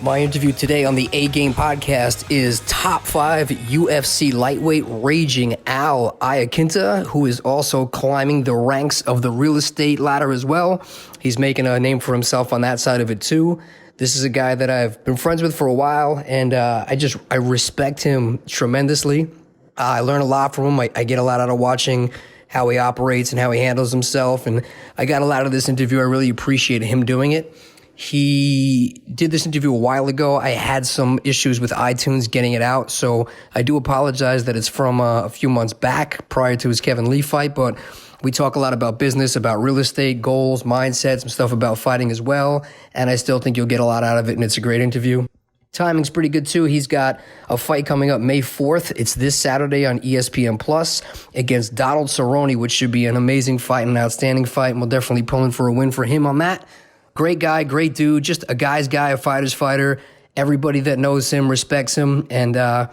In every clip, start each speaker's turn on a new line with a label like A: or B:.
A: My interview today on the A Game podcast is top 5 UFC lightweight raging Al Iaquinta, who is also climbing the ranks of the real estate ladder as well. He's making a name for himself on that side of it too. This is a guy that I've been friends with for a while, and I respect him tremendously. I learn a lot from him. I get a lot out of watching how he operates and how he handles himself, and I got a lot out of this interview. I really appreciate him doing it. He did this interview a while ago. I had some issues with iTunes getting it out, so I do apologize that it's from a few months back prior to his Kevin Lee fight, but we talk a lot about business, about real estate, goals, mindset, some stuff about fighting as well, and I still think you'll get a lot out of it, and it's a great interview. Timing's pretty good too. He's got a fight coming up May 4th. It's this Saturday on ESPN Plus against Donald Cerrone, which should be an amazing fight and an outstanding fight, and we'll definitely pull in for a win for him on that. Great guy, great dude, just a guy's guy, a fighter's fighter. Everybody that knows him respects him, and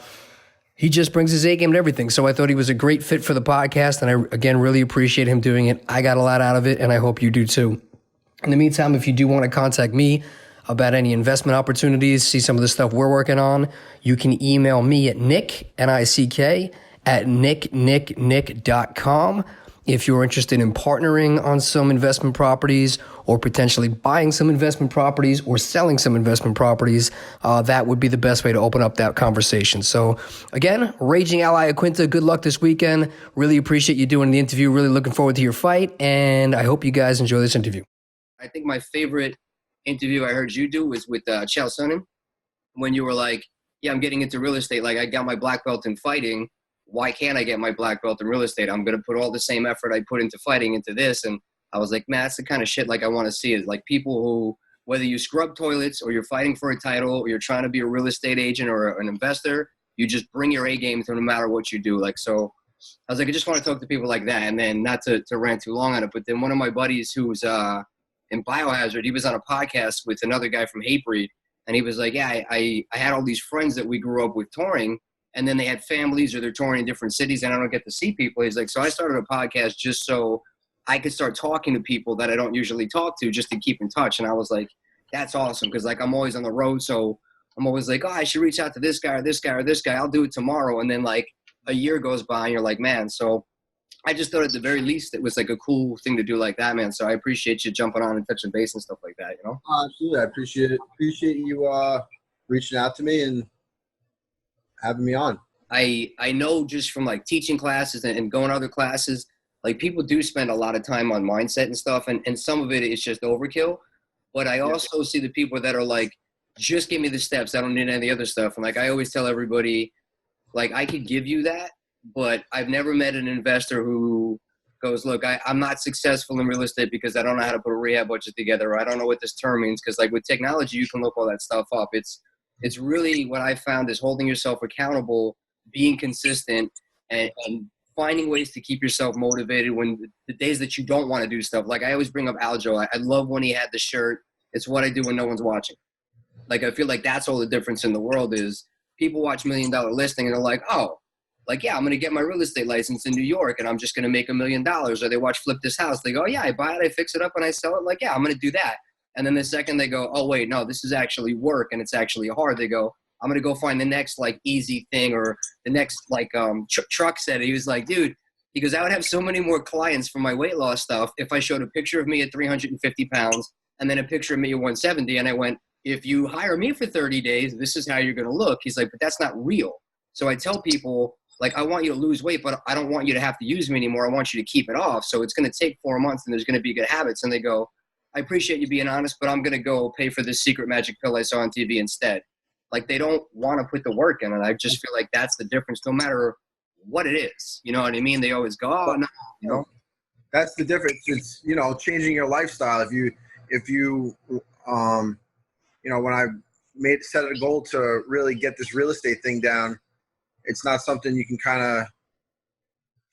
A: he just brings his A game to everything. So I thought he was a great fit for the podcast, and I, again, really appreciate him doing it. I got a lot out of it, and I hope you do too. In the meantime, if you do want to contact me about any investment opportunities, see some of the stuff we're working on, you can email me at nick, N-I-C-K, at nick.com. If you're interested in partnering on some investment properties or potentially buying some investment properties or selling some investment properties, that would be the best way to open up that conversation. So again, Raging Al Iaquinta, good luck this weekend. Really appreciate you doing the interview. Really looking forward to your fight, and I hope you guys enjoy this interview. I think my favorite interview I heard you do was with Chael Sonnen, when you were like, yeah, I'm getting into real estate. Like, I got my black belt in fighting. Why can't I get my black belt in real estate? I'm going to put all the same effort I put into fighting into this. And I was like, man, that's the kind of shit like I want to see. Is like people who, whether you scrub toilets or you're fighting for a title or you're trying to be a real estate agent or an investor, you just bring your A game to no matter what you do. Like, so I was like, I just want to talk to people like that. And then not to rant too long on it, but then one of my buddies who's in Biohazard, he was on a podcast with another guy from Hatebreed. And he was like, yeah, I had all these friends that we grew up with touring, and then they had families or they're touring in different cities and I don't get to see people. He's like, so I started a podcast just so I could start talking to people that I don't usually talk to, just to keep in touch. And I was like, that's awesome. Cause like, I'm always on the road. So I'm always like, oh, I should reach out to this guy or this guy or this guy. I'll do it tomorrow. And then like a year goes by and you're like, man. So I just thought at the very least, it was like a cool thing to do like that, man. So I appreciate you jumping on and touching base and stuff like that, you know?
B: Absolutely. I appreciate it. Appreciate you reaching out to me and having me on.
A: I know just from like teaching classes and going to other classes, like people do spend a lot of time on mindset and stuff, and some of it is just overkill. But I also see the people that are like, just give me the steps. I don't need any other stuff. And like I always tell everybody, like I could give you that, but I've never met an investor who goes, look, I'm not successful in real estate because I don't know how to put a rehab budget together, or I don't know what this term means. Because like with technology, you can look all that stuff up. It's really what I found is holding yourself accountable, being consistent, and finding ways to keep yourself motivated when the days that you don't want to do stuff. Like I always bring up Aljo. I love when he had the shirt, it's what I do when no one's watching. Like I feel like that's all the difference in the world is people watch $1 Million Listing and they're like, oh, like, yeah, I'm going to get my real estate license in New York and I'm just going to make $1 million. Or they watch Flip This House. They go, yeah, I buy it, I fix it up, and I sell it. Like, yeah, I'm going to do that. And then the second they go, oh, wait, no, this is actually work and it's actually hard. They go, I'm going to go find the next like easy thing, or the next like Truck said it. He was like, dude, he goes, I would have so many more clients for my weight loss stuff if I showed a picture of me at 350 pounds and then a picture of me at 170. And I went, if you hire me for 30 days, this is how you're going to look. He's like, but that's not real. So I tell people, like, I want you to lose weight, but I don't want you to have to use me anymore. I want you to keep it off. So it's going to take 4 months and there's going to be good habits. And they go, I appreciate you being honest, but I'm going to go pay for this secret magic pill I saw on TV instead. Like, they don't want to put the work in. And I just feel like that's the difference, no matter what it is. You know what I mean? They always go, oh, no, you know.
B: That's the difference. It's, you know, changing your lifestyle. If you you know, when I set a goal to really get this real estate thing down, it's not something you can kind of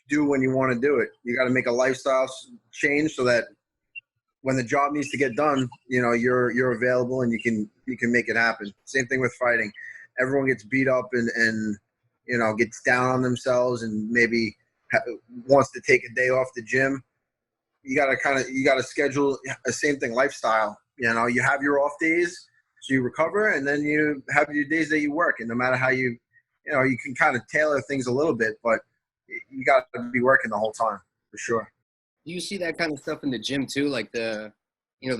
B: do when you want to do it. You got to make a lifestyle change so that when the job needs to get done, you know, you're available and you can make it happen. Same thing with fighting. Everyone gets beat up and you know, gets down on themselves and maybe wants to take a day off the gym. You got to schedule the same thing, lifestyle. You know, you have your off days, So you recover, and then you have your days that you work. And no matter how you can kind of tailor things a little bit, but you got to be working the whole time for sure.
A: Do you see that kind of stuff in the gym too? Like the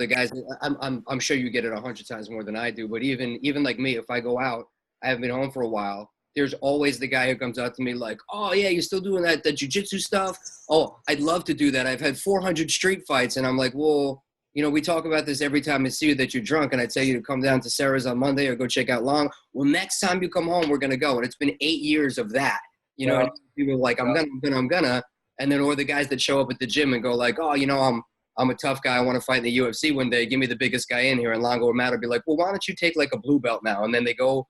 A: guys. I'm sure you get it 100 times more than I do. But even like me, if I go out, I haven't been home for a while. There's always the guy who comes out to me like, "Oh yeah, you're still doing that jiu-jitsu stuff? Oh, I'd love to do that. I've had 400 street fights." And I'm like, "Well, we talk about this every time I see you that you're drunk, and I tell you to come down to Sarah's on Monday or go check out Long. Well, next time you come home, we're gonna go." And it's been 8 years of that.
B: Yeah.
A: And people are like, "I'm gonna." And then, or the guys that show up at the gym and go like, "Oh, I'm a tough guy. I want to fight in the UFC one day. Give me the biggest guy in here." And Longo or Matt will be like, "Well, why don't you take like a blue belt now?" And then they go,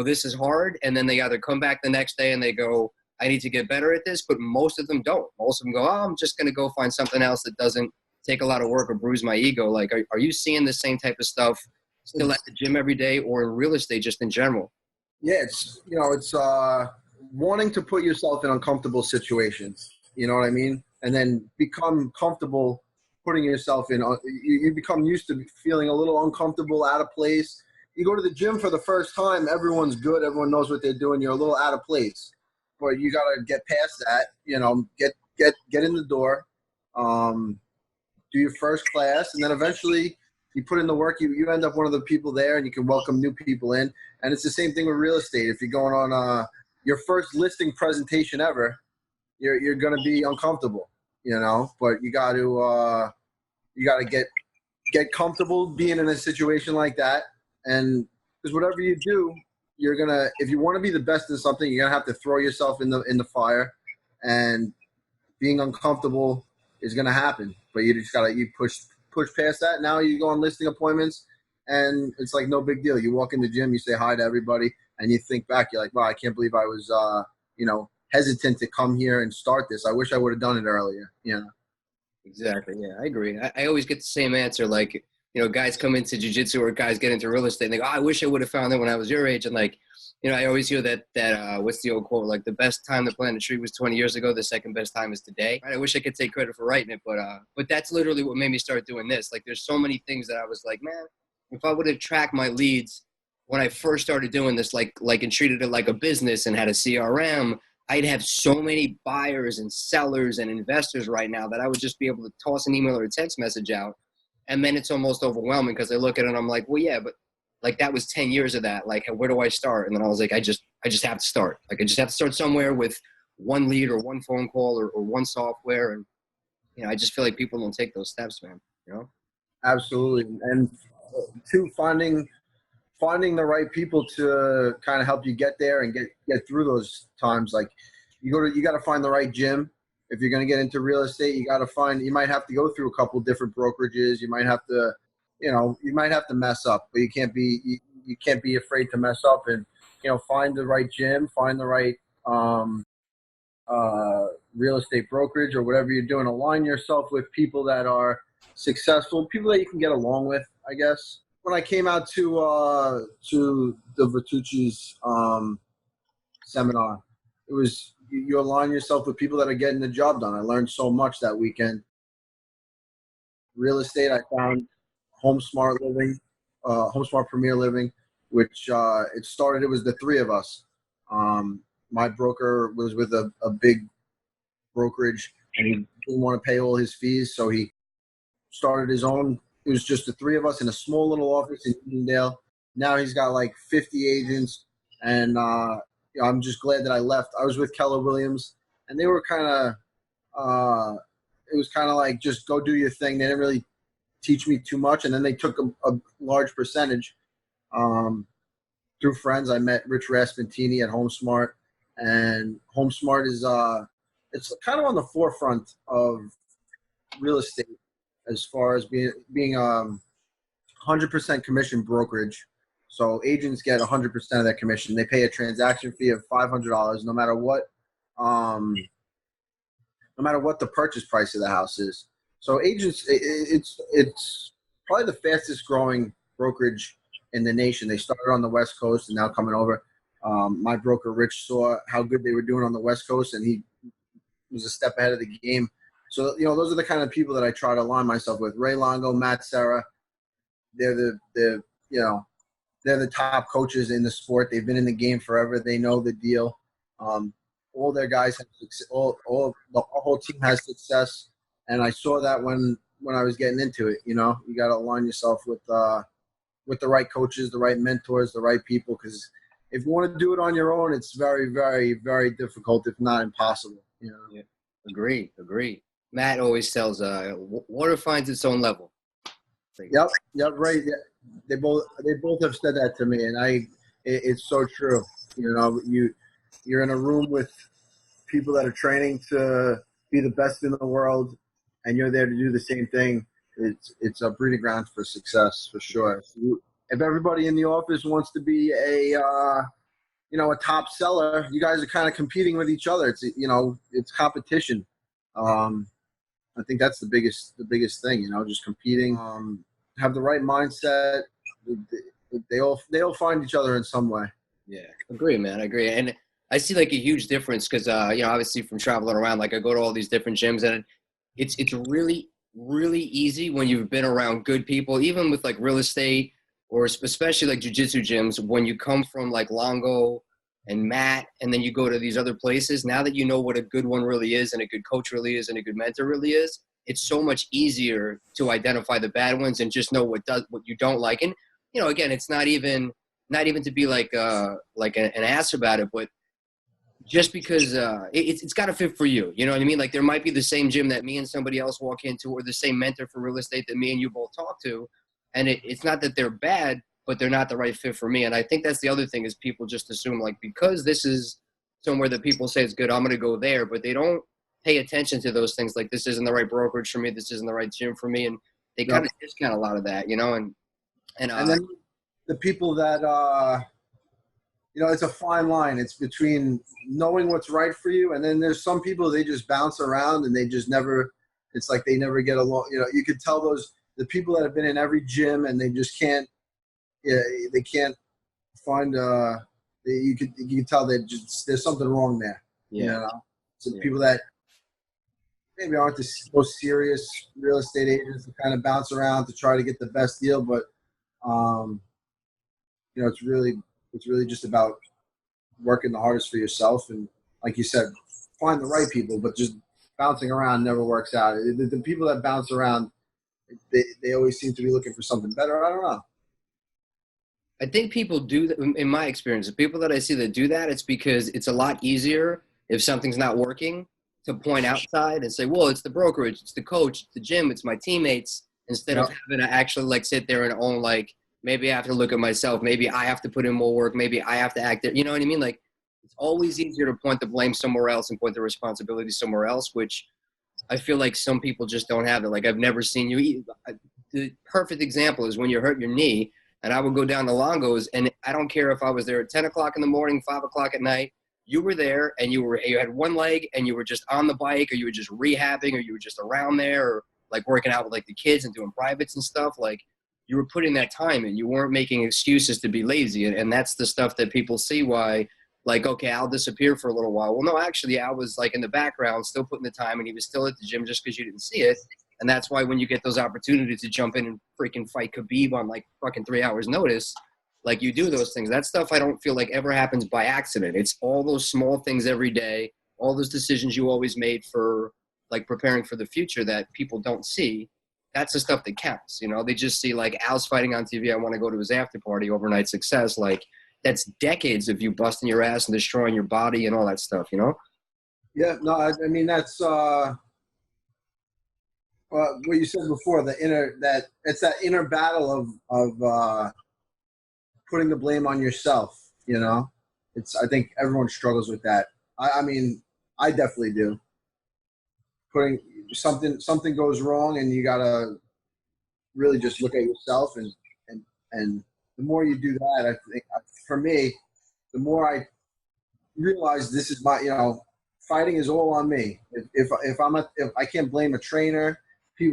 A: "This is hard." And then they either come back the next day and they go, "I need to get better at this." But most of them don't. Most of them go, "Oh, I'm just going to go find something else that doesn't take a lot of work or bruise my ego." Like, are you seeing the same type of stuff still at the gym every day or in real estate just in general?
B: Yeah, it's wanting to put yourself in uncomfortable situations. You know what I mean? And then become comfortable putting yourself in. You become used to feeling a little uncomfortable, out of place. You go to the gym for the first time, everyone's good, everyone knows what they're doing. You're a little out of place, but you got to get past that. Get in the door, do your first class, and then eventually you put in the work. You end up one of the people there, and you can welcome new people in. And it's the same thing with real estate. If you're going on your first listing presentation ever, you're going to be uncomfortable, but you got to get comfortable being in a situation like that. And because whatever you do, if you want to be the best in something, you're going to have to throw yourself in the fire, and being uncomfortable is going to happen, but you just got to push past that. Now you go on listing appointments and it's like no big deal. You walk in the gym, you say hi to everybody, and you think back, you're like, wow, I can't believe I was, hesitant to come here and start this. I wish I would have done it earlier.
A: Exactly. Yeah, I agree. I always get the same answer. Like, guys come into jiu-jitsu or guys get into real estate and they go, "Oh, I wish I would have found it when I was your age." And like, I always hear that what's the old quote? Like, the best time to plant a tree was 20 years ago. The second best time is today. Right? I wish I could take credit for writing it, but that's literally what made me start doing this. Like, there's so many things that I was like, man, if I would have tracked my leads when I first started doing this, like and treated it like a business and had a CRM, I'd have so many buyers and sellers and investors right now that I would just be able to toss an email or a text message out. And then it's almost overwhelming because I look at it and I'm like, well, yeah, but like that was 10 years of that. Like, where do I start? And then I was like, I just have to start. Like, I just have to start somewhere with one lead or one phone call or one software. And, I just feel like people don't take those steps, man,
B: Absolutely. And two, finding the right people to kind of help you get there and get through those times. Like you got to find the right gym. If you're going to get into real estate, you might have to go through a couple different brokerages. You might have to, you might have to mess up, but you can't be afraid to mess up and, find the right gym, find the right, real estate brokerage or whatever you're doing. Align yourself with people that are successful, people that you can get along with, I guess. When I came out to the Bertucci's seminar, it was you align yourself with people that are getting the job done. I learned so much that weekend. Real estate, I found Home Smart Premier Living, which it was the three of us. My broker was with a big brokerage, and he didn't want to pay all his fees, so he started his own. It was just the three of us in a small little office in Uniondale. Now he's got like 50 agents, and I'm just glad that I left. I was with Keller Williams, and they were kind of it was kind of like, just go do your thing. They didn't really teach me too much, and then they took a large percentage. Through friends, I met Rich Raspentini at HomeSmart, and HomeSmart is it's kind of on the forefront of real estate as far as being 100% commission brokerage. So agents get 100% of their commission. They pay a transaction fee of $500 no matter what the purchase price of the house is. So agents, it's probably the fastest growing brokerage in the nation. They started on the West Coast and now coming over. My broker Rich saw how good they were doing on the West Coast, and he was a step ahead of the game. So those are the kind of people that I try to align myself with. Ray Longo, Matt Serra. They're the they're the top coaches in the sport. They've been in the game forever. They know the deal. All their guys have success. The whole team has success, and I saw that when I was getting into it. You know, you got to align yourself with the right coaches, the right mentors, the right people. Because if you want to do it on your own, it's very, very, very difficult, if not impossible. You know.
A: Yeah. Agree. Matt always tells, water finds its own level.
B: Yep, right. Yeah. They both have said that to me, and it's so true. You know, you're in a room with people that are training to be the best in the world, and you're there to do the same thing. It's a breeding ground for success for sure. If everybody in the office wants to be a top seller, you guys are kind of competing with each other. It's competition. I think that's the biggest thing. You know, just competing. Have the right mindset. They all find each other in some way.
A: Yeah, agree, man. I agree. And I see like a huge difference because, obviously from traveling around, like I go to all these different gyms, and it's really, really easy when you've been around good people, even with like real estate or especially like jiu-jitsu gyms, when you come from like Longo and Matt, and then you go to these other places, now that you know what a good one really is and a good coach really is and a good mentor really is, it's so much easier to identify the bad ones and just know what you don't like. And, again, it's not even to be like an ass about it, but just because it's got to fit for you. You know what I mean? Like there might be the same gym that me and somebody else walk into, or the same mentor for real estate that me and you both talk to. And it's not that they're bad, but they're not the right fit for me. And I think that's the other thing is people just assume like, because this is somewhere that people say is good, I'm going to go there, but they don't pay attention to those things. Like this isn't the right brokerage for me. This isn't the right gym for me. And they kind of discount a lot of that, and
B: then the people that, it's a fine line. It's between knowing what's right for you, and then there's some people, they just bounce around and they just never, it's like they never get along. You could tell the people that have been in every gym and they just can't, they can't find, you can tell that there's something wrong there.
A: Yeah.
B: So people that maybe aren't the most serious real estate agents that kind of bounce around to try to get the best deal, but it's really just about working the hardest for yourself. And like you said, find the right people, but just bouncing around never works out. The people that bounce around, they always seem to be looking for something better. I don't know.
A: I think people do that, in my experience, the people that I see that do that, it's because it's a lot easier if something's not working to point outside and say, well, it's the brokerage, it's the coach, it's the gym, it's my teammates, instead of having to actually like sit there and own like, maybe I have to look at myself. Maybe I have to put in more work. Maybe I have to act there. You know what I mean? Like it's always easier to point the blame somewhere else and point the responsibility somewhere else, which I feel like some people just don't have it. Like I've never seen you. The perfect example is when you hurt your knee, and I would go down to Longo's, and I don't care if I was there at 10 o'clock in the morning, 5 o'clock at night. You were there, and you had one leg, and you were just on the bike, or you were just rehabbing, or you were just around there, or like working out with like the kids and doing privates and stuff. Like you were putting that time in. You weren't making excuses to be lazy, and that's the stuff that people see why. Like, okay, I'll disappear for a little while. Well, no, actually, I was like in the background, still putting the time, and he was still at the gym just because you didn't see it. And that's why when you get those opportunities to jump in and freaking fight Khabib on like fucking 3 hours notice, like you do those things. That stuff I don't feel like ever happens by accident. It's all those small things every day, all those decisions you always made for like preparing for the future that people don't see. That's the stuff that counts. They just see like Al's fighting on TV. I want to go to his after party, overnight success. Like that's decades of you busting your ass and destroying your body and all that stuff,
B: Yeah, no, I mean, that's what you said before, it's that inner battle of putting the blame on yourself. I think everyone struggles with that. I mean, I definitely do. Putting something goes wrong, and you gotta really just look at yourself, and the more you do that, I think for me, the more I realize this is my, fighting is all on me. If I can't blame a trainer,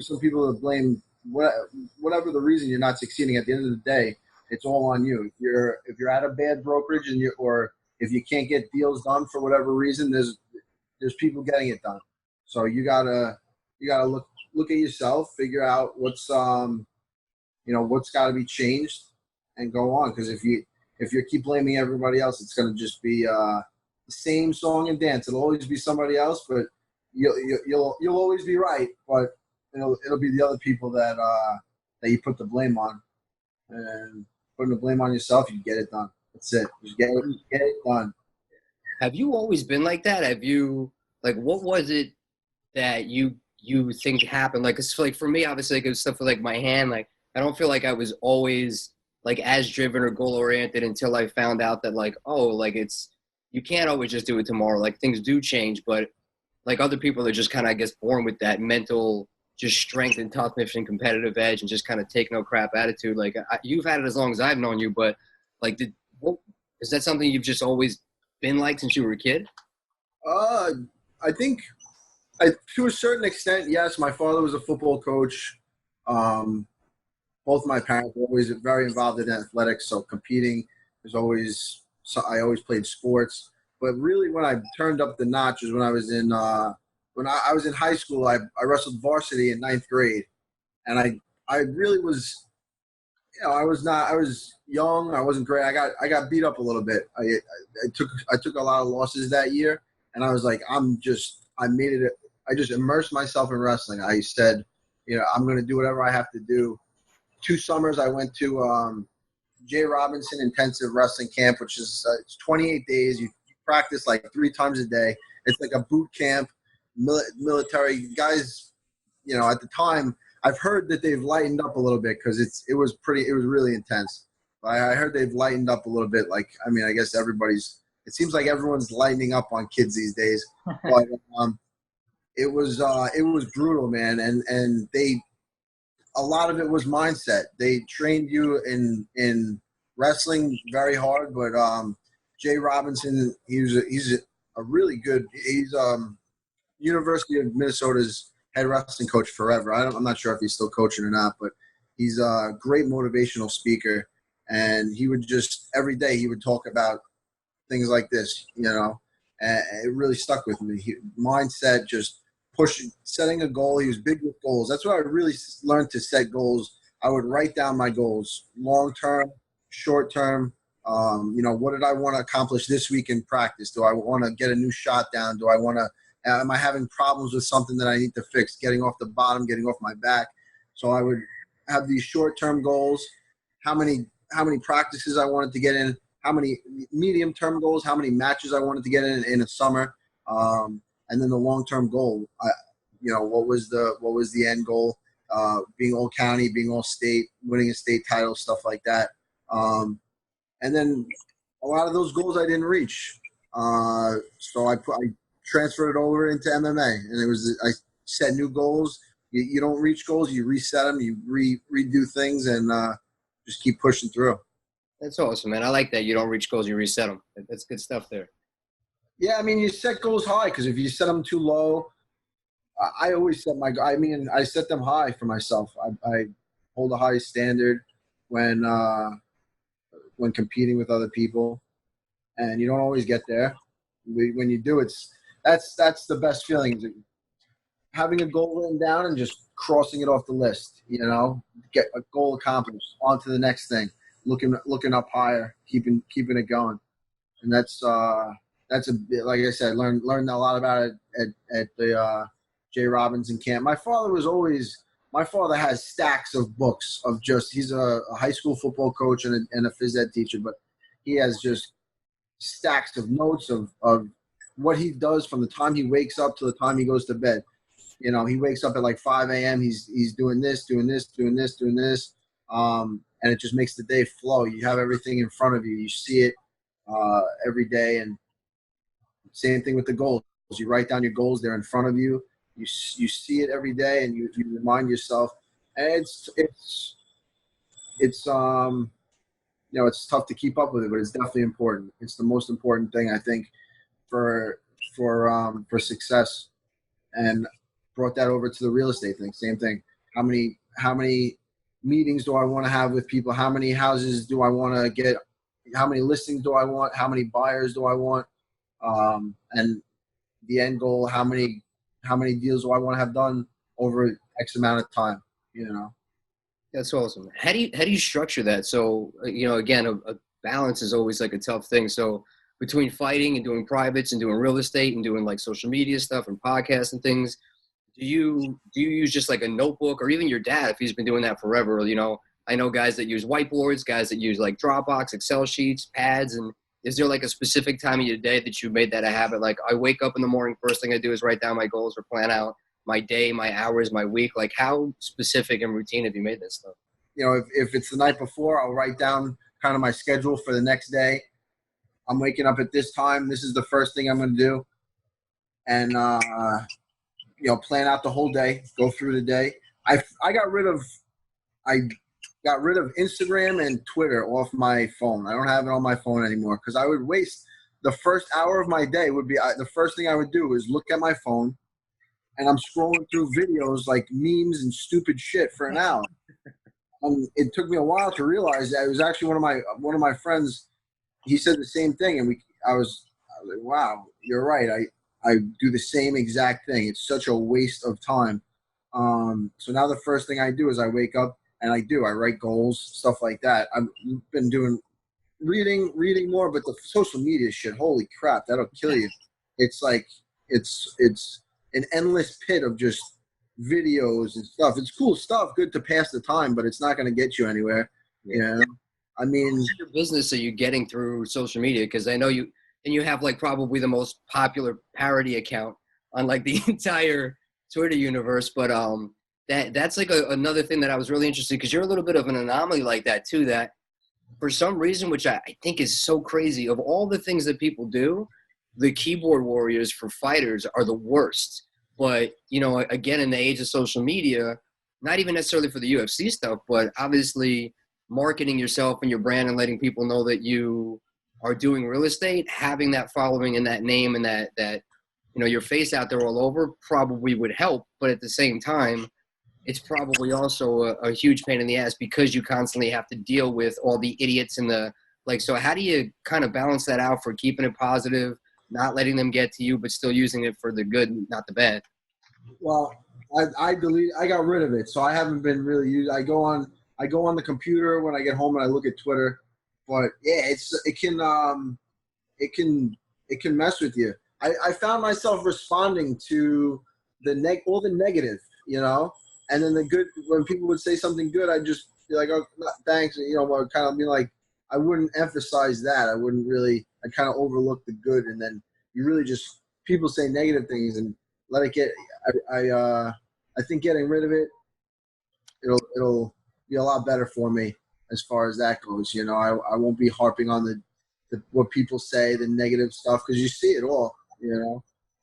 B: some people that blame whatever the reason you're not succeeding. At the end of the day, it's all on you. If you're at a bad brokerage or if you can't get deals done for whatever reason, there's people getting it done. So you gotta look at yourself, figure out what's got to be changed, and go on. Because if you keep blaming everybody else, it's going to just be the same song and dance. It'll always be somebody else, but you'll always be right. But it'll be the other people that you put the blame on, and putting the blame on yourself, you get it done. That's it. Just get it done.
A: Have you always been like that? Have you, like, what was it that you think happened? Like, it's like for me, obviously, like, it was stuff with like my hand. Like, I don't feel like I was always like as driven or goal oriented until I found out that like, oh, like you can't always just do it tomorrow. Like things do change, but like other people are just kind of, I guess, born with that mental just strength and toughness and competitive edge and just kind of take no crap attitude. Like you've had it as long as I've known you, but like, is that something you've just always been like since you were a kid?
B: I think to a certain extent, yes. My father was a football coach. Both my parents were always very involved in athletics, so competing was always. So I always played sports. But really, when I turned up the notch was when I was in I was in high school. I wrestled varsity in ninth grade, and I really was. I was young. I wasn't great. I got beat up a little bit. I took a lot of losses that year, and I was like, I made it. I just immersed myself in wrestling. I said, I'm going to do whatever I have to do. 2 summers I went to Jay Robinson Intensive Wrestling Camp, which is it's 28 days. You practice like 3 times a day. It's like a boot camp, military guys. At the time, I've heard that they've lightened up a little bit because it was really intense. But I heard they've lightened up a little bit. Like, I mean, I guess it seems like everyone's lightening up on kids these days. But it was brutal, man. And a lot of it was mindset. They trained you in wrestling very hard, but Jay Robinson, he's a really good. He's University of Minnesota's head wrestling coach forever. I'm not sure if he's still coaching or not, but he's a great motivational speaker. And he would just every day he would talk about things like this, and it really stuck with me. Mindset, just pushing, setting a goal. He was big with goals. That's what I really learned, to set goals. I would write down my goals, long term, short term. What did I want to accomplish this week in practice? Do I want to get a new shot down? Am I having problems with something that I need to fix? Getting off the bottom, getting off my back. So I would have these short-term goals. How many practices I wanted to get in? How many medium-term goals? How many matches I wanted to get in a summer? And then the long-term goal. What was the end goal? Being all county, being all state, winning a state title, stuff like that. And then a lot of those goals I didn't reach. So I transferred it over into MMA, and I set new goals. You don't reach goals, you reset them, you redo things, and just keep pushing through.
A: That's awesome, man. I like that. You don't reach goals, you reset them. That's good stuff there.
B: Yeah, I mean, you set goals high, because if you set them too low, I always set I set them high for myself. I hold a high standard when competing with other people, and you don't always get there. When you do, that's the best feeling. Having a goal written down and just crossing it off the list, get a goal accomplished, on to the next thing, looking up higher, keeping it going. And that's like I said, learned a lot about it at the Jay Robinson camp. My father has stacks of books of he's a high school football coach and a phys ed teacher, but he has just stacks of notes of what he does from the time he wakes up to the time he goes to bed. He wakes up at like 5 a.m. He's doing this, and it just makes the day flow. You have everything in front of you. You see it every day, and same thing with the goals. You write down your goals; they're in front of you. You see it every day, and you remind yourself. And it's tough to keep up with it, but it's definitely important. It's the most important thing, I think, for success. And brought that over to the real estate thing. Same thing. How many meetings do I want to have with people? How many houses do I want to get? How many listings do I want? How many buyers do I want? And the end goal, how many deals do I want to have done over X amount of time?
A: That's awesome. How do you structure that? So again, a balance is always like a tough thing. So between fighting and doing privates and doing real estate and doing like social media stuff and podcasts and things, do you use just like a notebook, or even your dad if he's been doing that forever? I know guys that use whiteboards, guys that use like Dropbox, Excel sheets, pads, and is there like a specific time of your day that you made that a habit? Like I wake up in the morning, first thing I do is write down my goals or plan out my day, my hours, my week. Like how specific and routine have you made this stuff?
B: If it's the night before, I'll write down kind of my schedule for the next day. I'm waking up at this time. This is the first thing I'm going to do. And, plan out the whole day, go through the day. I got rid of Instagram and Twitter off my phone. I don't have it on my phone anymore because I would waste the first hour of my day would be the first thing I would do is look at my phone, and I'm scrolling through videos like memes and stupid shit for an hour. It took me a while to realize that it was actually one of my friends. He said the same thing, and I was like, wow, you're right. I do the same exact thing. It's such a waste of time. So now the first thing I do is I wake up and I write goals, stuff like that. I've been doing reading more, but the social media shit, holy crap, that'll kill you. It's like it's an endless pit of just videos and stuff. It's cool stuff, good to pass the time, but it's not going to get you anywhere. I mean,
A: your business are you getting through social media? Because I know you have like probably the most popular parody account on like the entire Twitter universe. But that's like another thing that I was really interested, because you're a little bit of an anomaly like that too. That for some reason, which I think is so crazy, of all the things that people do, the keyboard warriors for fighters are the worst. But again, in the age of social media, not even necessarily for the UFC stuff, but obviously marketing yourself and your brand and letting people know that you are doing real estate, having that following and that name and that your face out there all over probably would help. But at the same time, it's probably also a huge pain in the ass because you constantly have to deal with all the idiots and so how do you kind of balance that out for keeping it positive, not letting them get to you, but still using it for the good, not the bad?
B: Well, I got rid of it, so I haven't been really used. I go on the computer when I get home and I look at Twitter, but yeah, it can mess with you. I found myself responding to all the negative, and then the good, when people would say something good, I'd just be like, oh, thanks, but kind of be like, I wouldn't emphasize that. I'd kind of overlook the good, and then you really just, people say negative things and let it get. I think getting rid of it, it'll be a lot better for me as far as that goes. I won't be harping on the what people say, the negative stuff, because you see it all.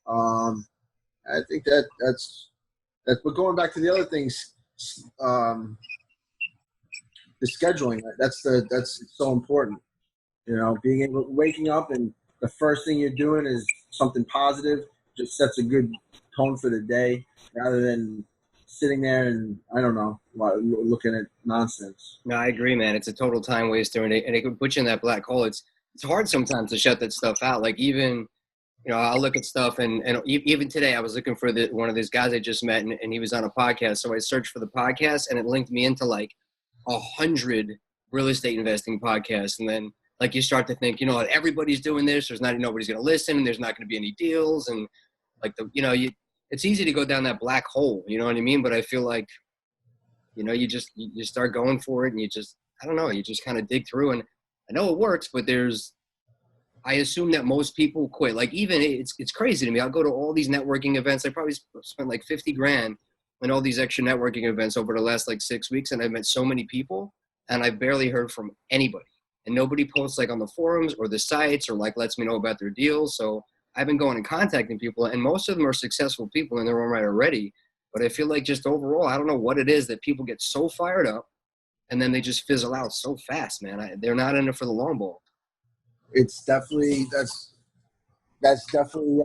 B: I think that's. But going back to the other things, the scheduling, that's so important. Waking up and the first thing you're doing is something positive, just sets a good tone for the day, rather than sitting there and, I don't know, looking at nonsense.
A: No, I agree, man. It's a total time waster, and it can put you in that black hole. It's hard sometimes to shut that stuff out. Like even, I'll look at stuff, and even today I was looking for one of these guys I just met, and he was on a podcast. So I searched for the podcast, and it linked me into like 100 real estate investing podcasts. And then like you start to think, everybody's doing this. Nobody's going to listen, and there's not going to be any deals. And like it's easy to go down that black hole. You know what I mean? But I feel like, you start going for it, and I don't know, you just kind of dig through. And I know it works, but I assume that most people quit. Like even it's crazy to me. I'll go to all these networking events. I probably spent like 50 grand on all these extra networking events over the last like 6 weeks. And I've met so many people, and I've barely heard from anybody, and nobody posts like on the forums or the sites or like lets me know about their deals. So I've been going and contacting people, and most of them are successful people in their own right already. But I feel like just overall, I don't know what it is that people get so fired up and then they just fizzle out so fast, man. They're not in it for the long ball.
B: It's definitely, that's definitely,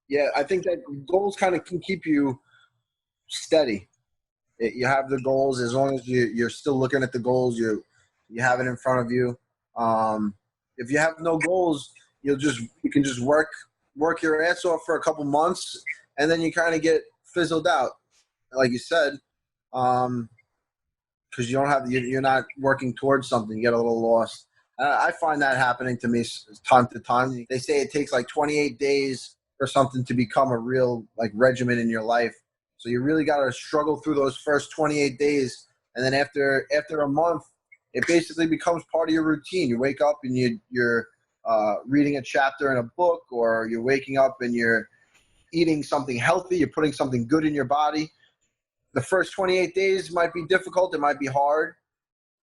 B: yeah, I think that goals kind of can keep you steady. You have the goals, as long as you're still looking at the goals, you have it in front of you. If you have no goals, you can just work your ass off for a couple months, and then you kind of get fizzled out. Like you said, because you don't have you're not working towards something. You get a little lost. I find that happening to me time to time. They say it takes like 28 days for something to become a real like regimen in your life. So you really got to struggle through those first 28 days, and then after a month, it basically becomes part of your routine. You wake up and you're reading a chapter in a book, or you're waking up and you're eating something healthy. You're putting something good in your body. The first 28 days might be difficult. It might be hard.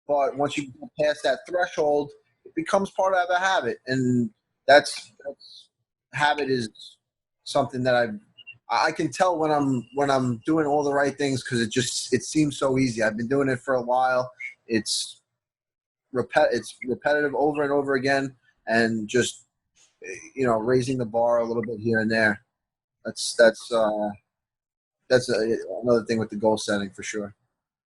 B: But once you go past that threshold, it becomes part of a habit. And that's habit is something that I can tell when I'm doing all the right things, because it seems so easy. I've been doing it for a while. It's repetitive over and over again, and just raising the bar a little bit here and there. That's another thing with the goal setting for sure.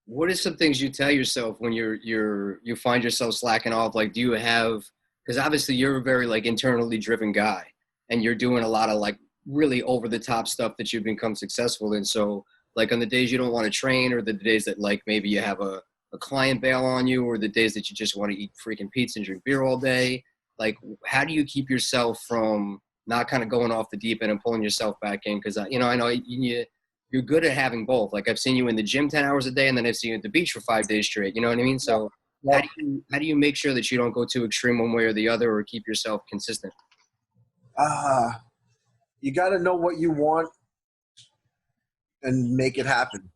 A: What are some things you tell yourself when you find yourself slacking off? Like, do you have, because obviously you're a very like internally driven guy, and you're doing a lot of like really over the top stuff that you've become successful in. So like on the days you don't want to train, or the days that like maybe you have a client bail on you, or the days that you just want to eat freaking pizza and drink beer all day, like how do you keep yourself from not kind of going off the deep end and pulling yourself back in? Because I know you're good at having both. Like I've seen you in the gym 10 hours a day, and then I've seen you at the beach for 5 days straight. You know what I mean? So
B: Yeah.
A: how do you make sure that you don't go too extreme one way or the other, or keep yourself consistent?
B: You got to know what you want and make it happen.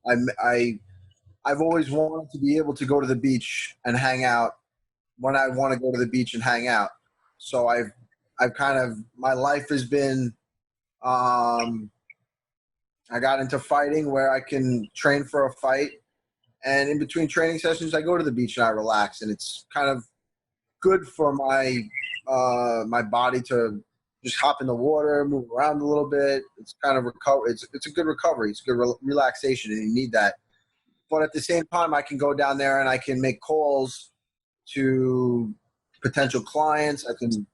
B: I've always wanted to be able to go to the beach and hang out when I want to go to the beach and hang out. So I've kind of, my life has been, I got into fighting where I can train for a fight, and in between training sessions, I go to the beach and I relax, and it's kind of good for my body to just hop in the water, move around a little bit. It's kind of recover. It's a good recovery. It's a good relaxation, and you need that. But at the same time, I can go down there and I can make calls to potential clients. I can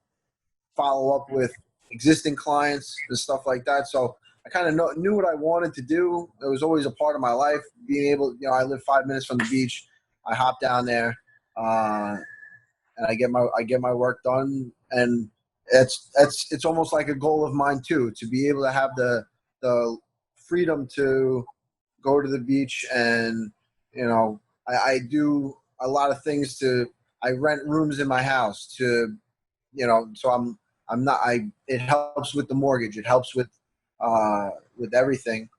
B: follow up with existing clients and stuff like that. So I kind of knew what I wanted to do. It was always a part of my life. Being able, I live 5 minutes from the beach. I hop down there, and I get my work done. And it's almost like a goal of mine too, to be able to have the freedom to go to the beach. And I do a lot of things. I rent rooms in my house to, so I'm not, it helps with the mortgage. It helps with everything.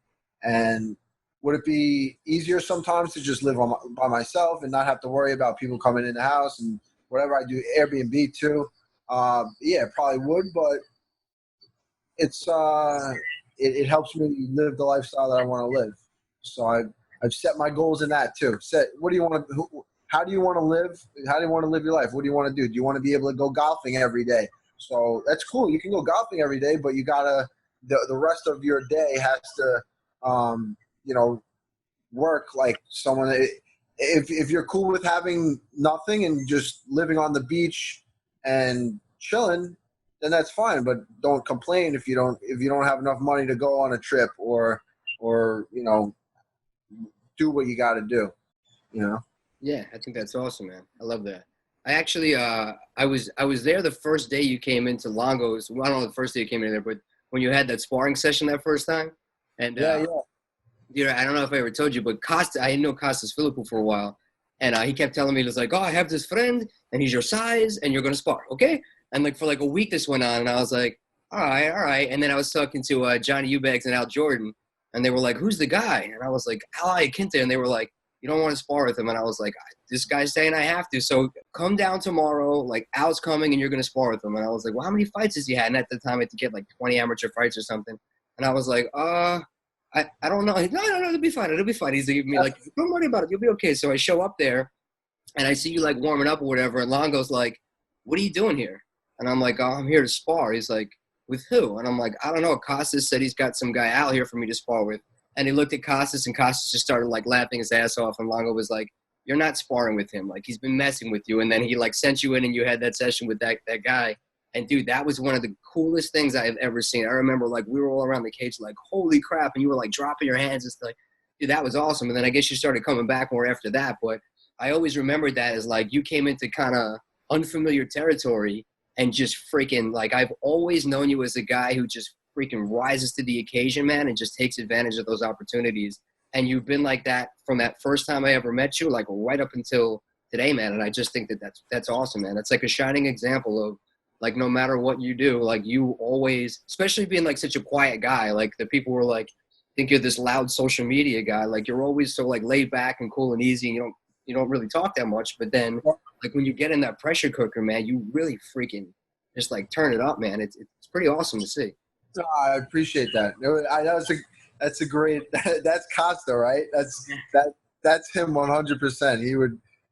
B: And would it be easier sometimes to just live by myself and not have to worry about people coming in the house and whatever? I do Airbnb too. Yeah, it probably would, but it's it helps me live the lifestyle that I want to live. So I've set my goals in that too. What do you want to? How do you want to live? How do you want to live your life? What do you want to do? Do you want to be able to go golfing every day? So that's cool. You can go golfing every day, but you gotta the rest of your day has to work like someone. If you're cool with having nothing and just living on the beach and chilling, then that's fine. But don't complain if you don't have enough money to go on a trip or do what you got to do.
A: Yeah, I think that's awesome, man. I love that. I actually, I was there the first day you came into Longo's. Well, I don't know the first day you came in there, but when you had that sparring session that first time, and
B: Yeah.
A: I don't know if I ever told you, but Costa, I know Costas Philippou for a while, and he kept telling me, he was like, oh, I have this friend, and he's your size, and you're gonna spar, okay? And like for like a week this went on, and I was like, all right. And then I was talking to Johnny Eubanks and Al Jordan, and they were like, who's the guy? And I was like, Al Iaquinta, and they were like, you don't want to spar with him. And I was like, this guy's saying I have to. So come down tomorrow. Like, Al's coming and you're going to spar with him. And I was like, well, how many fights has he had? And at the time, I had to get like 20 amateur fights or something. And I was like, I don't know. No, it'll be fine. It'll be fine. He's giving me like, don't worry about it. You'll be okay. So I show up there and I see you like warming up or whatever. And Longo's like, what are you doing here? And I'm like, oh, I'm here to spar. He's like, with who? And I'm like, I don't know. Costas said he's got some guy out here for me to spar with. And he looked at Costas, and Costas just started like laughing his ass off. And Longo was like, you're not sparring with him. Like, he's been messing with you. And then he like sent you in and you had that session with that guy. And dude, that was one of the coolest things I have ever seen. I remember like we were all around the cage like, holy crap. And you were like dropping your hands and stuff. Dude, that was awesome. And then I guess you started coming back more after that. But I always remembered that as like you came into kind of unfamiliar territory and just freaking like I've always known you as a guy who just freaking rises to the occasion, man, and just takes advantage of those opportunities. And you've been like that from that first time I ever met you, like right up until today, man. And I just think that that's awesome, man. It's like a shining example of like no matter what you do, like you always, especially being like such a quiet guy, like the people were like think you're this loud social media guy, like you're always so like laid back and cool and easy, and you don't really talk that much, but then like when you get in that pressure cooker, man, you really freaking just like turn it up, man. It's pretty awesome to see.
B: No, I appreciate that. That's a great. That's Costa, right? That's him 100%.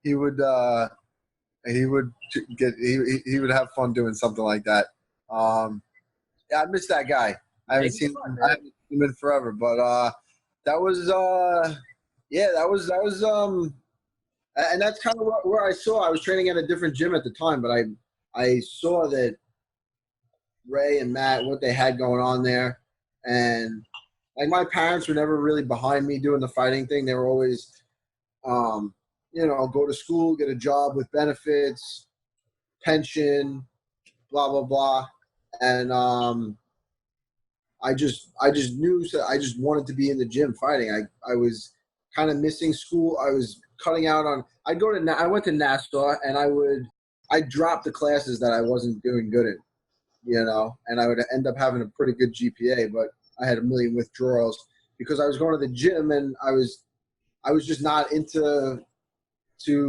B: He would have fun doing something like that. Yeah, I miss that guy. I haven't seen him in forever, but that was and that's kind of where I saw. I was training at a different gym at the time, but I saw that Ray and Matt, what they had going on there, and like my parents were never really behind me doing the fighting thing. They were always, go to school, get a job with benefits, pension, blah blah blah, and I just knew I just wanted to be in the gym fighting. I was kind of missing school. I was cutting out on. I went to Nassau, and I dropped the classes that I wasn't doing good in, and I would end up having a pretty good GPA, but I had a million withdrawals because I was going to the gym and I was just not into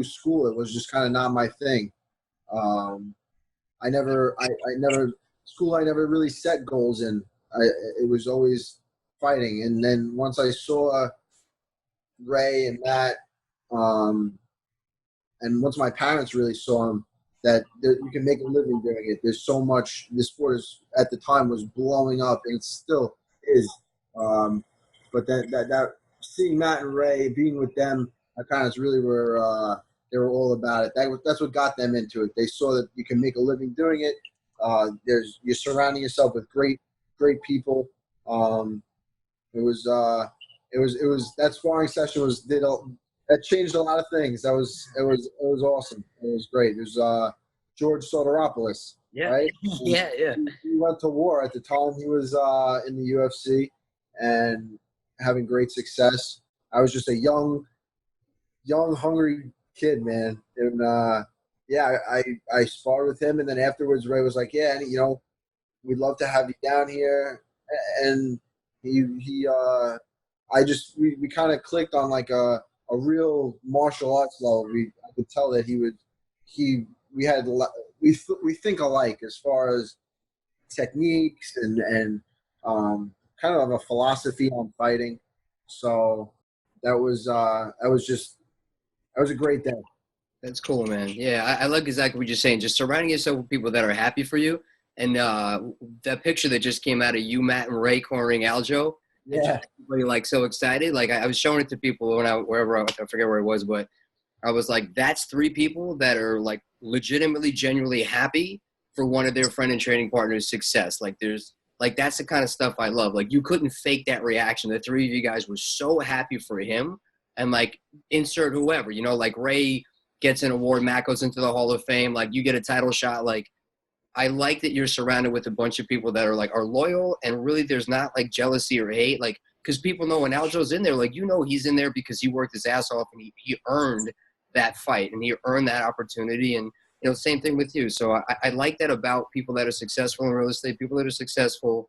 B: school. It was just kind of not my thing. I never really set goals in. It was always fighting. And then once I saw Ray and Matt, and once my parents really saw them, that you can make a living doing it. There's so much. This sport at the time was blowing up, and it still is. But that seeing Matt and Ray, being with them, my parents really were they were all about it. That's what got them into it. They saw that you can make a living doing it. You're surrounding yourself with great people. It was that sparring session that changed a lot of things. It was awesome. It was great. It was George Soteropoulos, right?
A: Yeah.
B: He went to war at the time. He was in the UFC and having great success. I was just a young, hungry kid, man. And I sparred with him, and then afterwards, Ray was like, "Yeah, we'd love to have you down here." And we kind of clicked on like a real martial arts level. I could tell that we think alike as far as techniques and kind of a philosophy on fighting. So that was a great day.
A: That's cool, man. Yeah, I like exactly what you're saying. Just surrounding yourself with people that are happy for you. And that picture that just came out of you, Matt, and Ray cornering Aljo.
B: Yeah.
A: Everybody like so excited. Like I was showing it to people wherever I forget where it was, but I was like, that's three people that are like legitimately, genuinely happy for one of their friend and training partners' success. Like that's the kind of stuff I love. Like you couldn't fake that reaction. The three of you guys were so happy for him, and like insert whoever, like Ray gets an award, Matt goes into the Hall of Fame, like you get a title shot. Like I like that you're surrounded with a bunch of people that are loyal, and really there's not like jealousy or hate. Like, because people know when Aljo's in there, like, he's in there because he worked his ass off and he earned that fight and he earned that opportunity. And, same thing with you. So I like that about people that are successful in real estate, people that are successful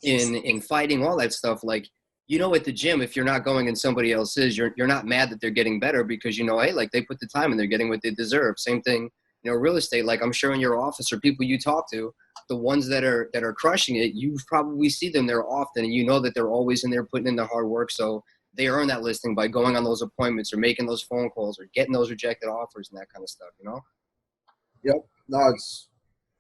A: in fighting, all that stuff. Like, at the gym, if you're not going and somebody else is, you're not mad that they're getting better because, hey, like they put the time and they're getting what they deserve. Same thing. Real estate, like I'm sure in your office or people you talk to, the ones that are crushing it, you probably see them there often, and that they're always in there putting in the hard work. So they earn that listing by going on those appointments or making those phone calls or getting those rejected offers and that kind of stuff,
B: Yep. No,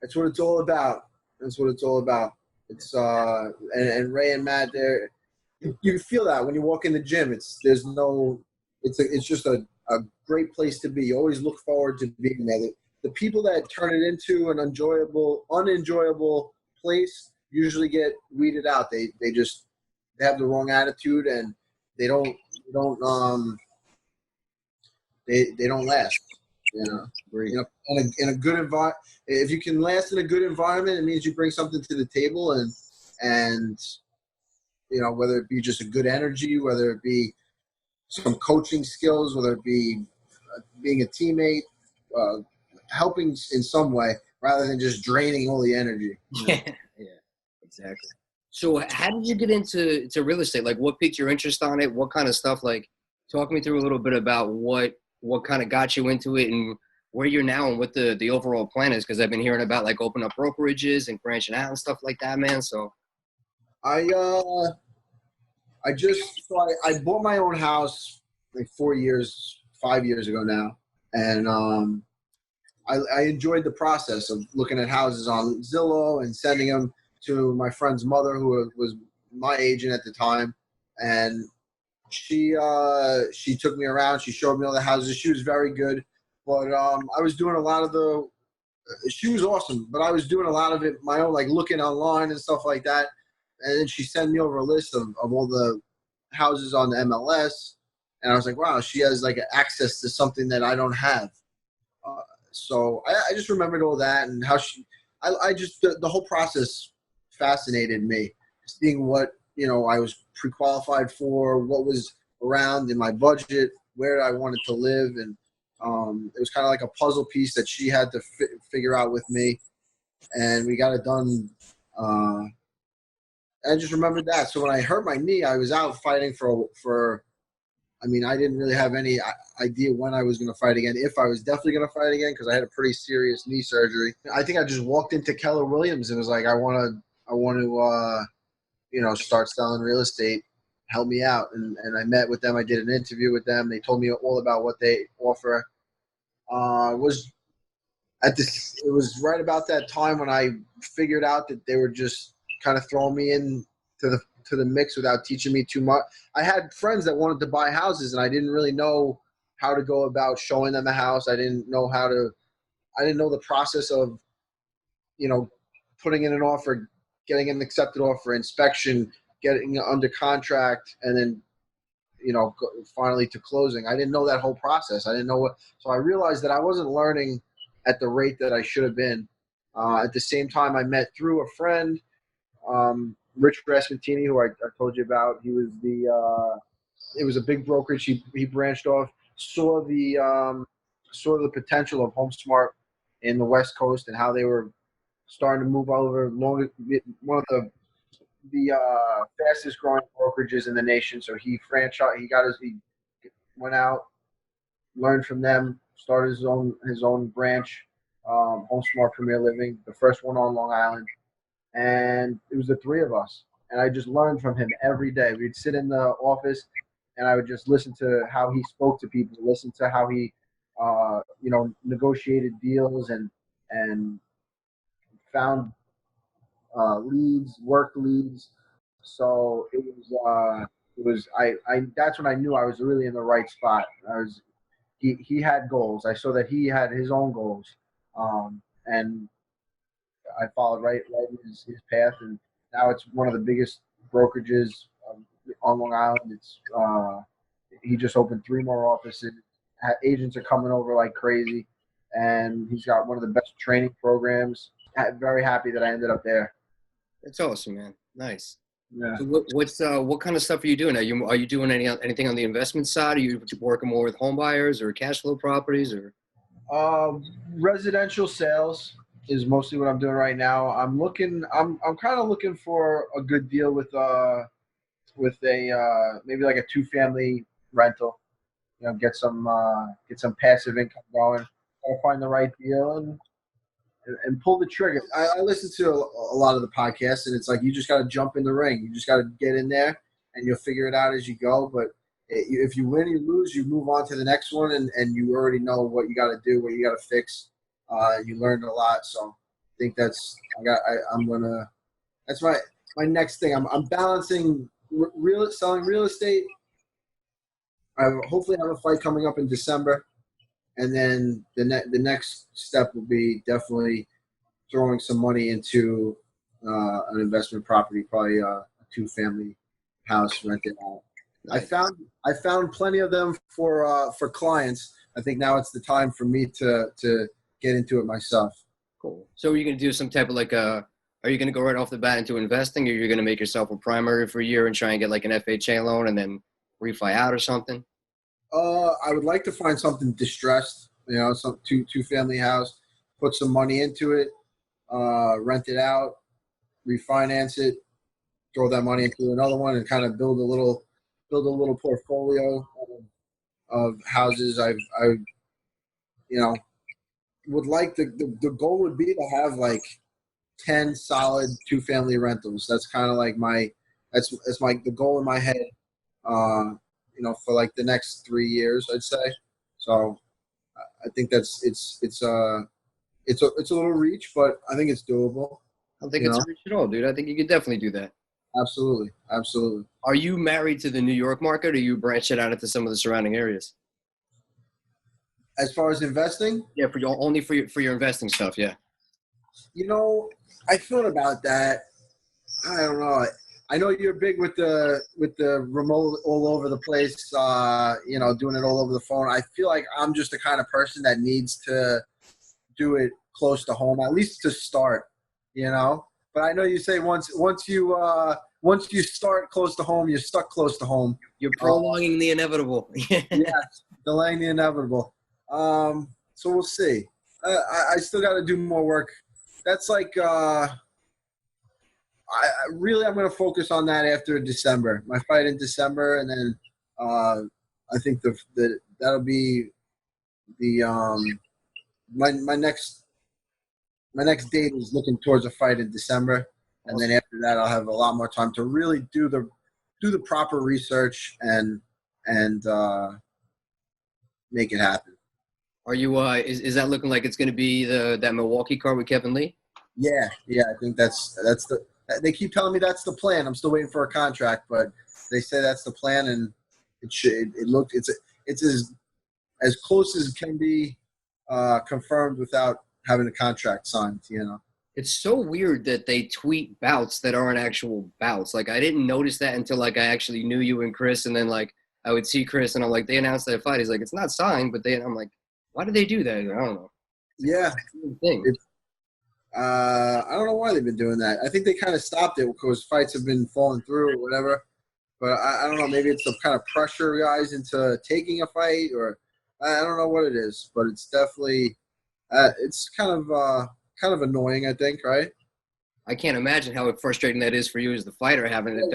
B: that's what it's all about. That's what it's all about. It's and Ray and Matt there, you feel that when you walk in the gym. It's just a great place to be. You always look forward to being there. The people that turn it into an unenjoyable place usually get weeded out. They have the wrong attitude and they don't They don't last. You know,
A: Great.
B: in a good environment. If you can last in a good environment, it means you bring something to the table, and whether it be just a good energy, whether it be some coaching skills, whether it be being a teammate, uh, helping in some way, rather than just draining all the energy.
A: Yeah, yeah, exactly. So how did you get into real estate? Like what piqued your interest on it? What kind of stuff? Like talk me through a little bit about what kind of got you into it and where you're now and what the overall plan is. Because I've been hearing about like open up brokerages and branching out and stuff like that, man. So
B: I I bought my own house like 5 years ago now, and I enjoyed the process of looking at houses on Zillow and sending them to my friend's mother, who was my agent at the time, and she took me around. She showed me all the houses. She was very good, but I was doing a lot of the. She was awesome, but I was doing a lot of it my own, like looking online and stuff like that. And then she sent me over a list of all the houses on the MLS, and I was like, wow, she has like access to something that I don't have. So I just remembered all that and how I just, the whole process fascinated me, seeing what, I was pre-qualified for, what was around in my budget, where I wanted to live. And it was kind of like a puzzle piece that she had to figure out with me. And we got it done. I just remembered that. So when I hurt my knee, I was out fighting I didn't really have any idea when I was going to fight again, if I was definitely going to fight again, because I had a pretty serious knee surgery. I think I just walked into Keller Williams and was like, I want to, start selling real estate. Help me out. And I met with them. I did an interview with them. They told me all about what they offer. It was right about that time when I figured out that they were just kind of throwing me in to the mix without teaching me too much. I had friends that wanted to buy houses, and I didn't really know how to go about showing them a house. I didn't know the process of, putting in an offer, getting an accepted offer, inspection, getting it under contract, and then, finally to closing. I didn't know that whole process. I didn't know so I realized that I wasn't learning at the rate that I should have been. At the same time, I met through a friend, Rich Rasputtini, who I told you about. He was it was a big brokerage. He branched off, saw the potential of HomeSmart in the West Coast and how they were starting to move over. One of the fastest growing brokerages in the nation. So he went out, learned from them, started his own branch, HomeSmart Premier Living, the first one on Long Island. And it was the three of us. And I just learned from him every day. We'd sit in the office, and I would just listen to how he spoke to people, listen to how he, negotiated deals and found leads, worked leads. So that's when I knew I was really in the right spot. He had goals. I saw that he had his own goals, and I followed right in his path, and now it's one of the biggest brokerages on Long Island. He just opened 3 more offices. Agents are coming over like crazy, and he's got one of the best training programs. Very happy that I ended up there.
A: that's awesome, man. Nice.
B: Yeah.
A: So what kind of stuff are you doing? Are you doing anything on the investment side? Are you working more with home buyers or cash flow properties or?
B: Residential sales is mostly what I'm doing right now. I'm kind of looking for a good deal with a maybe like a 2-family rental. Get some passive income going. Gotta find the right deal and pull the trigger. I listen to a lot of the podcasts, and it's like you just got to jump in the ring. You just got to get in there, and you'll figure it out as you go. But if you win, you lose, you move on to the next one, and you already know what you got to do, what you got to fix. You learned a lot, so I think that's my next thing. I'm balancing selling real estate. I hopefully have a fight coming up in December. And then the next step will be definitely throwing some money into an investment property, probably a 2-family house rented out.
A: Nice.
B: I found plenty of them for clients. I think now it's the time for me to get into it myself.
A: Cool. So are you going to do some type of like are you going to go right off the bat into investing, or you're going to make yourself a primary for a year and try and get like an FHA loan and then refi out or something?
B: I would like to find something distressed, some two family house, put some money into it, rent it out, refinance it, throw that money into another one, and kind of build a little portfolio of houses. I would like the goal would be to have like 10 solid two family rentals. That's kind of like that's the goal in my head. For like the next 3 years, I'd say. So I think it's a little reach, but I think it's doable.
A: I don't think it's a reach at all, dude. I think you could definitely do that.
B: Absolutely. Absolutely.
A: Are you married to the New York market, or you branch it out into some of the surrounding areas?
B: As far as investing?
A: Yeah, only for your investing stuff, yeah.
B: I thought about that. I don't know. I know you're big with the remote all over the place, doing it all over the phone. I feel like I'm just the kind of person that needs to do it close to home, at least to start, But I know you say once you start close to home, you're stuck close to home.
A: You're prolonging the inevitable.
B: Yes, delaying the inevitable. So we'll see. I still got to do more work. That's like I'm going to focus on that after December. My fight in December, and then I think that'll be the my next date is looking towards a fight in December, and then after that I'll have a lot more time to really do the proper research and make it happen.
A: Are you is that looking like it's going to be that Milwaukee card with Kevin Lee?
B: Yeah. I think that's they keep telling me that's the plan. I'm still waiting for a contract, but they say that's the plan, and it's as close as it can be confirmed without having a contract signed.
A: It's so weird that they tweet bouts that aren't actual bouts. Like I didn't notice that until like I actually knew you and Chris, and then like I would see Chris, and I'm like, they announced that fight. He's like, it's not signed, but I'm like, why do they do that? I don't know.
B: Yeah. I don't know why they've been doing that. I think they kind of stopped it because fights have been falling through or whatever. But I don't know. Maybe it's the kind of pressure guys into taking a fight, or I don't know what it is. But it's definitely it's kind of annoying. I think, right?
A: I can't imagine how frustrating that is for you as the fighter having it.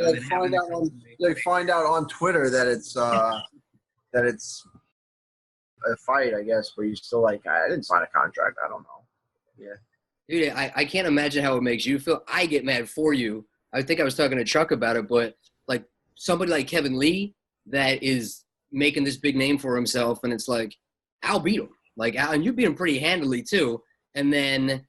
B: They find out on Twitter that it's a fight, I guess, but you're still like, I didn't sign a contract. I don't know. Yeah.
A: Dude, I can't imagine how it makes you feel. I get mad for you. I think I was talking to Chuck about it, but like somebody like Kevin Lee that is making this big name for himself, and it's like, Al beat him. Like, Al, and you beat him pretty handily too. And then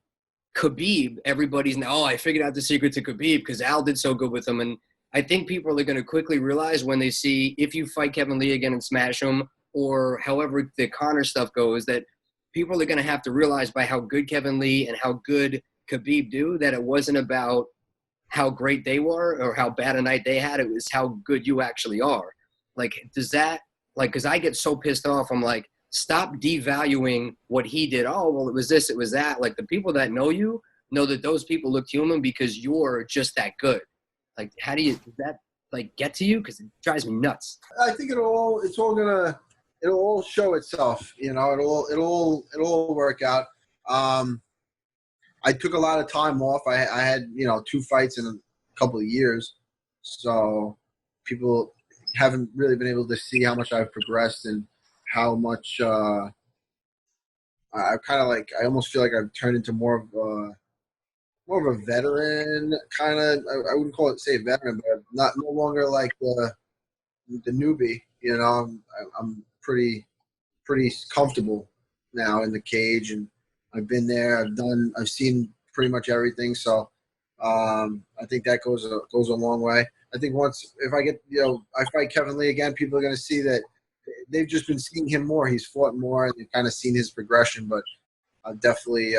A: Khabib, everybody's now, I figured out the secret to Khabib because Al did so good with him. And I think people are going to quickly realize when they see if you fight Kevin Lee again and smash him, or however the Conor stuff goes, that people are going to have to realize by how good Kevin Lee and how good Khabib do that it wasn't about how great they were or how bad a night they had. It was how good you actually are. Like, does that, like, because I get so pissed off. I'm like, stop devaluing what he did. Oh, well, it was this, it was that. Like, the people that know you know that those people looked human because you're just that good. Like, does that, like, get to you? Because it drives me nuts.
B: I think it'll all show itself, it'll all work out. I took a lot of time off. I had, 2 fights in a couple of years. So people haven't really been able to see how much I've progressed and how much I almost feel like I've turned into more of a veteran kind of. I wouldn't call it say veteran, but no longer like the newbie. I'm pretty comfortable now in the cage, and I've been there. I've seen pretty much everything. So I think that goes a long way. I think if I fight Kevin Lee again, people are going to see that they've just been seeing him more. He's fought more, and they've kind of seen his progression. But I definitely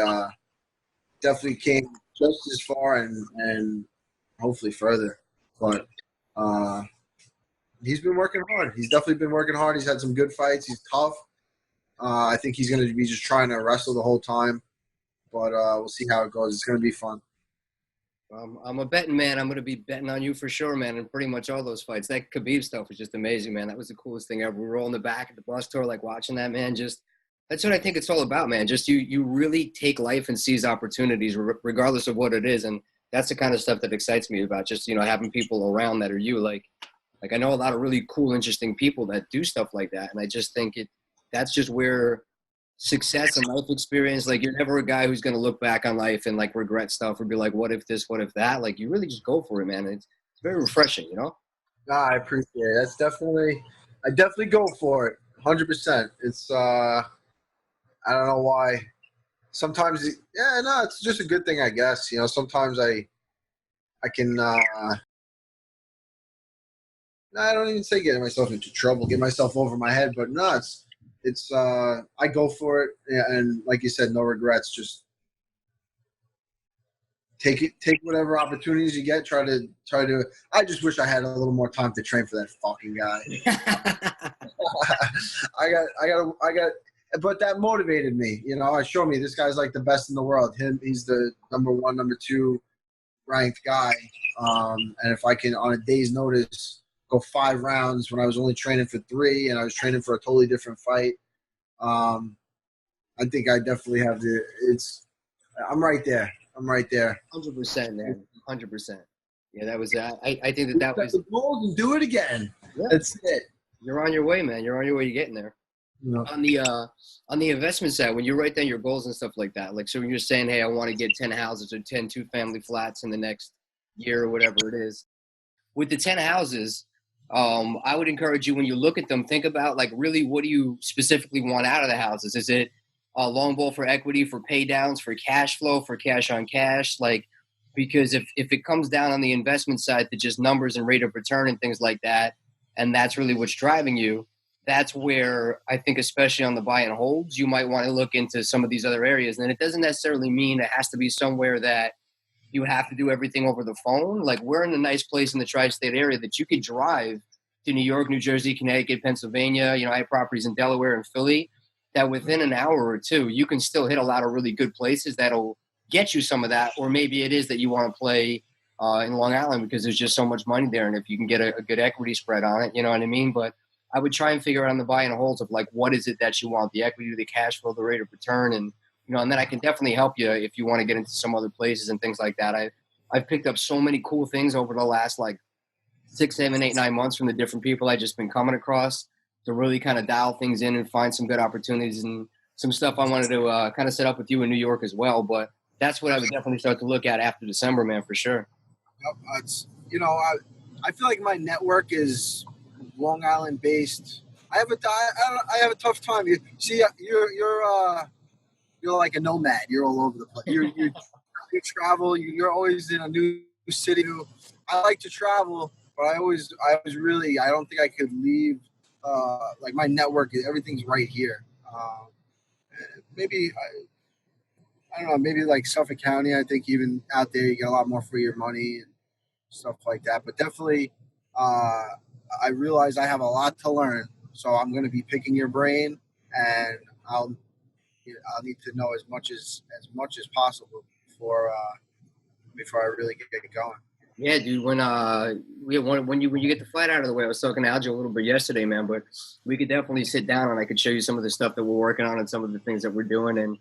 B: came just as far and hopefully further. But He's been working hard. He's definitely been working hard. He's had some good fights. He's tough. I think he's going to be just trying to wrestle the whole time. But we'll see how it goes. It's going to be fun.
A: I'm a betting man. I'm going to be betting on you for sure, man, in pretty much all those fights. That Khabib stuff was just amazing, man. That was the coolest thing ever. We were all in the back at the bus tour, like watching that, man. Just that's what I think it's all about, man. Just you really take life and seize opportunities regardless of what it is. And that's the kind of stuff that excites me about just, having people around that are you. Like I know a lot of really cool, interesting people that do stuff like that. And I just think that's just where success and life experience, like you're never a guy who's going to look back on life and like regret stuff or be like, what if this, what if that? Like you really just go for it, man. It's very refreshing,
B: Nah, I appreciate it. I definitely go for it. 100%. It's, I don't know why. Sometimes, it's just a good thing, I guess. Sometimes I can, I don't even say getting myself into trouble, get myself over my head, but no, it's I go for it, and like you said, no regrets. Just take whatever opportunities you get. Try to. I just wish I had a little more time to train for that fucking guy. I got. But that motivated me. I showed me this guy's like the best in the world. He's the number 1, number 2 ranked guy. And if I can, on a day's notice, go 5 rounds when I was only training for 3 and I was training for a totally different fight. I think I definitely have I'm right there.
A: 100%, man. 100%. Yeah, that was, I think that was
B: the goals and do it again. Yeah. That's it.
A: You're on your way, man. You're on your way to getting there. Yeah. On the investment side, when you write down your goals and stuff like that, like, so when you're saying, hey, I want to get 10 houses or 10 2-family flats in the next year or whatever it is, with the 10 houses, I would encourage you when you look at them, think about like really what do you specifically want out of the houses? Is it a long ball for equity, for pay downs, for cash flow, for cash on cash? Like, because if it comes down on the investment side to just numbers and rate of return and things like that, and that's really what's driving you, that's where I think, especially on the buy and holds, you might want to look into some of these other areas. And it doesn't necessarily mean it has to be somewhere that you have to do everything over the phone. Like we're in a nice place in the tri-state area that you could drive to New York, New Jersey, Connecticut, Pennsylvania. I have properties in Delaware and Philly that within an hour or two, you can still hit a lot of really good places that'll get you some of that. Or maybe it is that you want to play in Long Island because there's just so much money there. And if you can get a good equity spread on it, you know what I mean? But I would try and figure out on the buy and holds of like, what is it that you want? The equity, the cash flow, the rate of return. And, and then I can definitely help you if you want to get into some other places and things like that. I've picked up so many cool things over the last like 6, 7, 8, 9 months from the different people I've just been coming across to really kind of dial things in and find some good opportunities and some stuff I wanted to kind of set up with you in New York as well. But that's what I would definitely start to look at after December, man, for sure.
B: I feel like my network is Long Island based. I have a tough time. You see, you're like a nomad. You're all over the place. You travel. You're always in a new city. I like to travel, but I don't think I could leave. Like my network, everything's right here. Maybe I don't know. Maybe like Suffolk County. I think even out there, you get a lot more for your money and stuff like that. But definitely, I realize I have a lot to learn, so I'm going to be picking your brain, and I'll need to know as much as possible before I really get going.
A: Yeah, dude. When you get the flight out of the way, I was talking to Aljo a little bit yesterday, man. But we could definitely sit down and I could show you some of the stuff that we're working on and some of the things that we're doing. And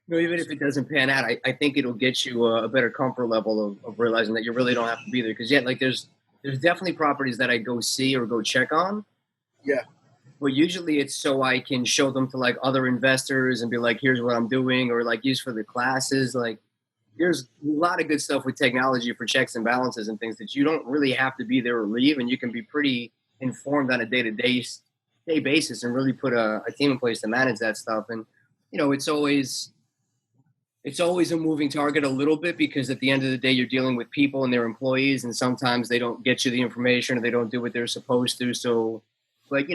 A: even if it doesn't pan out, I think it'll get you a better comfort level of realizing that you really don't have to be there. Because like there's definitely properties that I go see or go check on.
B: Yeah.
A: But usually it's so I can show them to like other investors and be like, here's what I'm doing, or like use for the classes. Like there's a lot of good stuff with technology for checks and balances and things that you don't really have to be there or leave, and you can be pretty informed on a day-to-day basis and really put a team in place to manage that stuff. And it's always a moving target a little bit because at the end of the day, you're dealing with people and their employees, and sometimes they don't get you the information or they don't do what they're supposed to. So, like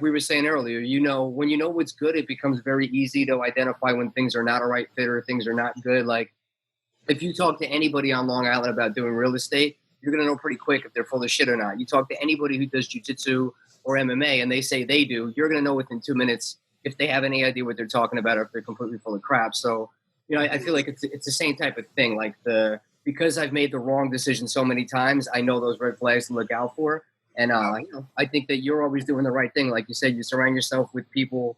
A: we were saying earlier, when you know what's good, it becomes very easy to identify when things are not a right fit or things are not good. Like if you talk to anybody on Long Island about doing real estate, you're going to know pretty quick if they're full of shit or not. You talk to anybody who does jiu-jitsu or MMA and they say they do, you're going to know within 2 minutes if they have any idea what they're talking about or if they're completely full of crap. So, I feel like it's the same type of thing. Like because I've made the wrong decision so many times, I know those red flags to look out for. And I think that you're always doing the right thing. Like you said, you surround yourself with people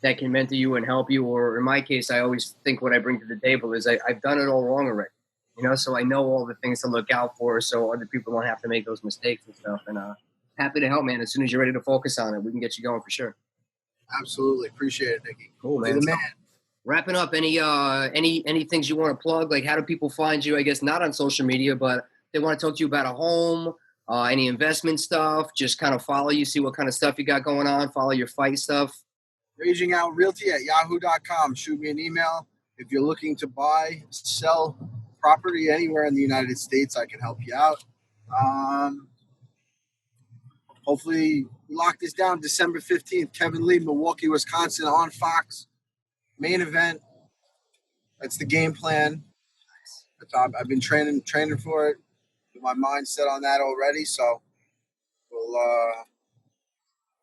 A: that can mentor you and help you. Or in my case, I always think what I bring to the table is I've done it all wrong already. So I know all the things to look out for so other people don't have to make those mistakes and stuff. And happy to help, man. As soon as you're ready to focus on it, we can get you going for sure.
B: Absolutely. Appreciate it, Nicky.
A: Cool, man.
B: You're the man.
A: Wrapping up, any things you want to plug? Like, how do people find you? I guess not on social media, but they want to talk to you about a home, any investment stuff, just kind of follow you, see what kind of stuff you got going on, follow your fight stuff.
B: Raging Out Realty at yahoo.com. Shoot me an email. If you're looking to buy, sell property anywhere in the United States, I can help you out. Hopefully, we lock this down December 15th. Kevin Lee, Milwaukee, Wisconsin, on Fox. Main event. That's the game plan. I've been training for it. My mind's set on that already, so we'll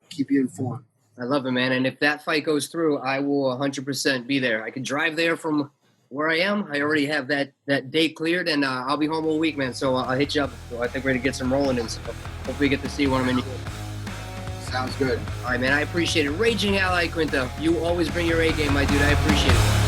B: keep you informed.
A: I love it, man. And if that fight goes through, I will 100% be there. I can drive there from where I am. I already have that date cleared, and I'll be home all week, man. So I'll hit you up. So I think we're going to get some rolling, and so hopefully we get to see one of them.
B: Sounds good.
A: All right, man. I appreciate it. Raging Al Iaquinta, you always bring your A game, my dude. I appreciate it.